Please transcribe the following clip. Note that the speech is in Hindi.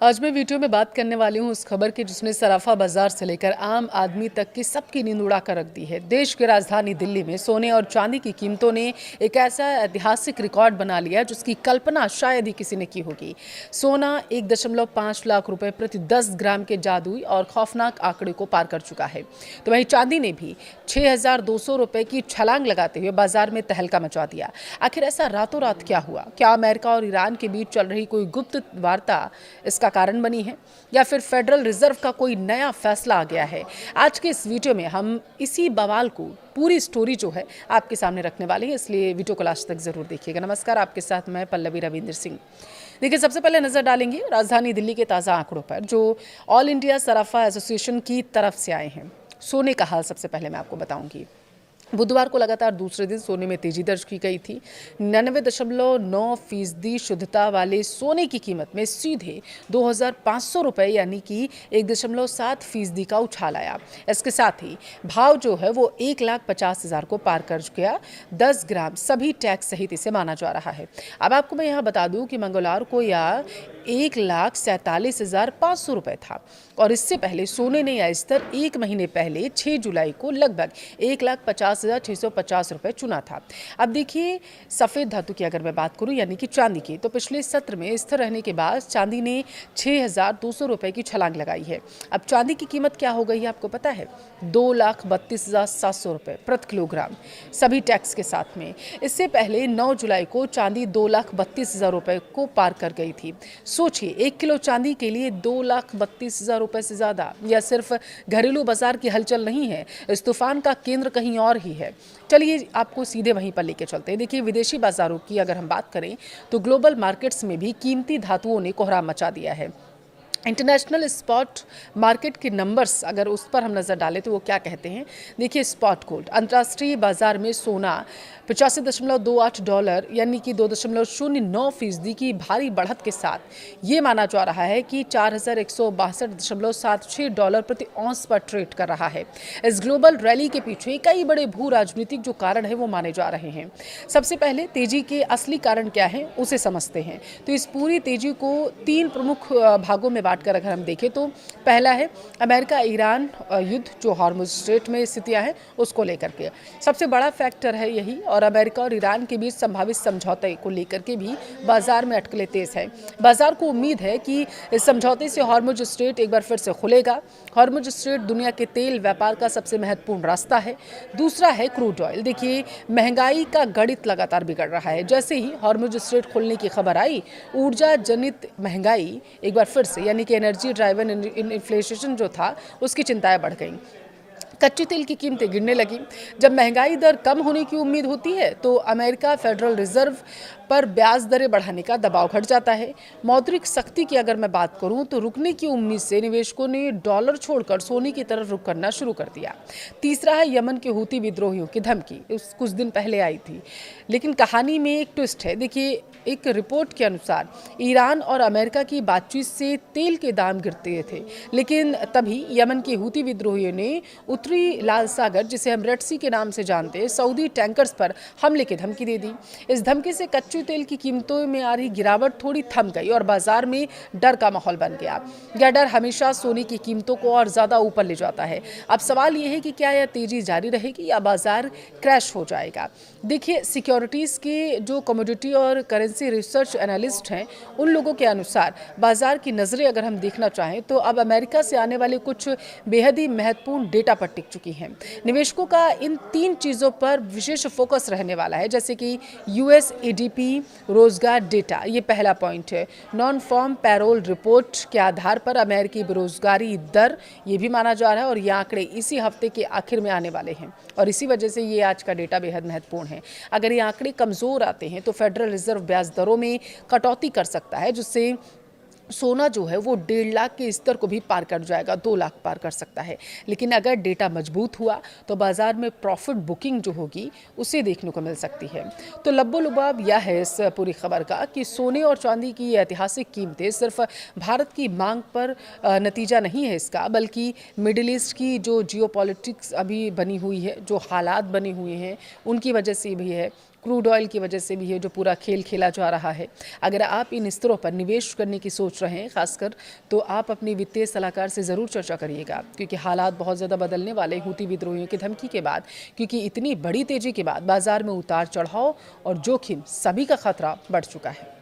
आज मैं वीडियो में बात करने वाली हूँ उस खबर की जिसने सराफा बाजार से लेकर आम आदमी तक की सबकी नींद उड़ा कर रख दी है। देश की राजधानी दिल्ली में सोने और चांदी की कीमतों ने एक ऐसा ऐतिहासिक रिकॉर्ड बना लिया जिसकी कल्पना शायद ही किसी ने की होगी। सोना 1.5 लाख रुपए प्रति 10 ग्राम के जादुई और खौफनाक आंकड़े को पार कर चुका है। तो वहीं चांदी ने भी 6,200 रुपए की छलांग लगाते हुए बाजार में तहलका मचा दिया। आखिर ऐसा रातों रात क्या हुआ? क्या अमेरिका और ईरान के बीच चल रही कोई गुप्त वार्ता इसका कारण बनी है या फिर फेडरल रिजर्व का कोई नया फैसला आ गया है? आज के इस वीडियो में हम इसी बवाल को पूरी स्टोरी जो है आपके सामने रखने वाले हैं, इसलिए वीडियो को लास्ट तक जरूर देखिएगा। नमस्कार, आपके साथ मैं पल्लवी रविंद्र सिंह। देखिए, सबसे पहले नजर डालेंगे राजधानी दिल्ली के ताज़ा आंकड़ों पर जो ऑल इंडिया सराफा एसोसिएशन की तरफ से आए हैं। सोने का हाल सबसे पहले मैं आपको बताऊंगी। बुधवार को लगातार दूसरे दिन सोने में तेजी दर्ज की गई थी। 99.9% शुद्धता वाले सोने की कीमत में सीधे 2,500 रुपये यानी कि 1.7% का उछाल आया। इसके साथ ही भाव जो है वो 1,50,000 को पार कर गया। 10 ग्राम सभी टैक्स सहित इसे माना जा रहा है। अब आपको मैं यहाँ बता दूं कि मंगलवार को यह 1,47,500 रुपये था और इससे पहले सोने ने यह स्तर एक महीने पहले 6 जुलाई को लगभग 1,50,650 रुपये चुना था। अब देखिए, सफ़ेद धातु की अगर मैं बात करूं यानी कि चांदी की, तो पिछले सत्र में स्थिर रहने के बाद चांदी ने 6,200 रुपये की छलांग लगाई है। अब चांदी की कीमत क्या हो गई है आपको पता है? 2,32,700 रुपये प्रति किलोग्राम सभी टैक्स के साथ में। इससे पहले 9 जुलाई को चांदी 2,32,000 रुपये को पार कर गई थी। सोचिए, 1 किलो चांदी के लिए 2,32,000 रुपये से ज़्यादा। यह सिर्फ घरेलू बाजार की हलचल नहीं है, इस तूफान का केंद्र कहीं और ही है। चलिए आपको सीधे वहीं पर लेके चलते हैं। देखिए, विदेशी बाजारों की अगर हम बात करें तो ग्लोबल मार्केट्स में भी कीमती धातुओं ने कोहराम मचा दिया है। इंटरनेशनल स्पॉट मार्केट के नंबर्स अगर उस पर हम नज़र डालें तो वो क्या कहते हैं? देखिए, स्पॉट गोल्ड अंतर्राष्ट्रीय बाजार में सोना $85.28 यानी कि 2.09% की भारी बढ़त के साथ ये माना जा रहा है कि $4,162.76 प्रति औंस पर ट्रेड कर रहा है। इस ग्लोबल रैली के पीछे कई बड़े भू राजनीतिक जो कारण है वो माने जा रहे हैं। सबसे पहले तेजी के असली कारण क्या है उसे समझते हैं। तो इस पूरी तेजी को 3 प्रमुख भागों में बांटकर अगर हम देखें तो पहला है अमेरिका ईरान युद्ध जो हार्मुज स्ट्रेट में स्थितियां हैं उसको लेकर के सबसे बड़ा फैक्टर है यही। और अमेरिका और ईरान के बीच संभावित समझौते को लेकर के भी बाजार में अटकलें तेज है। बाजार को उम्मीद है कि इस समझौते से हार्मुज स्ट्रेट एक बार फिर से खुलेगा। हार्मुज स्ट्रेट दुनिया के तेल व्यापार का सबसे महत्वपूर्ण रास्ता है। दूसरा है क्रूड ऑयल। देखिए, महंगाई का गणित लगातार बिगड़ रहा है। जैसे ही हार्मुज स्ट्रेट खुलने की खबर आई, ऊर्जा जनित महंगाई एक बार फिर से यानी कि एनर्जी ड्राइवन इन्फ्लेशन जो था उसकी चिंताएं बढ़ गई। कच्चे तेल की कीमतें गिरने लगी। जब महंगाई दर कम होने की उम्मीद होती है तो अमेरिका फेडरल रिजर्व पर ब्याज दरें बढ़ाने का दबाव घट जाता है। मौद्रिक सख्ती की अगर मैं बात करूं तो रुकने की उम्मीद से निवेशकों ने डॉलर छोड़कर सोने की तरफ रुख करना शुरू कर दिया। तीसरा है यमन के हूती विद्रोहियों की धमकी। कुछ दिन पहले आई थी, लेकिन कहानी में एक ट्विस्ट है। देखिए, एक रिपोर्ट के अनुसार ईरान और अमेरिका की बातचीत से तेल के दाम गिरते थे, लेकिन तभी यमन के हूती विद्रोहियों ने उत्तरी लाल सागर, जिसे हम रेड सी के नाम से जानते हैं, सऊदी टैंकर्स पर हमले की धमकी दे दी। इस धमकी से कच्चे तेल की कीमतों में आ रही गिरावट थोड़ी थम गई और बाजार में डर का माहौल बन गया। यह डर हमेशा सोने की कीमतों को और ज्यादा ऊपर ले जाता है। अब सवाल यह है कि क्या यह तेजी जारी रहेगी या बाजार क्रैश हो जाएगा। देखिए, सिक्योरिटीज के जो कमोडिटी और करेंसी रिसर्च एनालिस्ट हैं उन लोगों के अनुसार बाजार की नजरें अगर हम देखना चाहें तो अब अमेरिका से आने वाले कुछ बेहद ही महत्वपूर्ण डेटा पर टिक चुकी हैं। निवेशकों का इन 3 चीजों पर विशेष फोकस रहने वाला है, जैसे कि यूएस एडीपी रोजगार डेटा, ये पहला पॉइंट है। नॉन फॉर्म पैरोल रिपोर्ट के आधार पर अमेरिकी बेरोजगारी दर, ये भी माना जा रहा है और ये आंकड़े इसी हफ्ते के आखिर में आने वाले हैं और इसी वजह से ये आज का डेटा बेहद महत्वपूर्ण है। अगर ये आंकड़े कमजोर आते हैं तो फेडरल रिजर्व ब्याज दरों में कटौती कर सकता है, जिससे सोना जो है वो 1.5 लाख के स्तर को भी पार कर जाएगा, 2 लाख पार कर सकता है। लेकिन अगर डेटा मजबूत हुआ तो बाजार में प्रॉफिट बुकिंग जो होगी उसे देखने को मिल सकती है। तो लब्बो लुबाब यह है इस पूरी खबर का कि सोने और चांदी की ऐतिहासिक कीमतें सिर्फ भारत की मांग पर नतीजा नहीं है इसका, बल्कि मिडिल ईस्ट की जो जियोपॉलिटिक्स अभी बनी हुई है, जो हालात बने हुए हैं, उनकी वजह से भी है। क्रूड ऑयल की वजह से भी ये जो पूरा खेल खेला जा रहा है। अगर आप इन स्तरों पर निवेश करने की सोच रहे हैं खासकर, तो आप अपने वित्तीय सलाहकार से ज़रूर चर्चा करिएगा, क्योंकि हालात बहुत ज़्यादा बदलने वाले हूती विद्रोहियों की धमकी के बाद, क्योंकि इतनी बड़ी तेज़ी के बाद बाजार में उतार चढ़ाव और जोखिम सभी का खतरा बढ़ चुका है।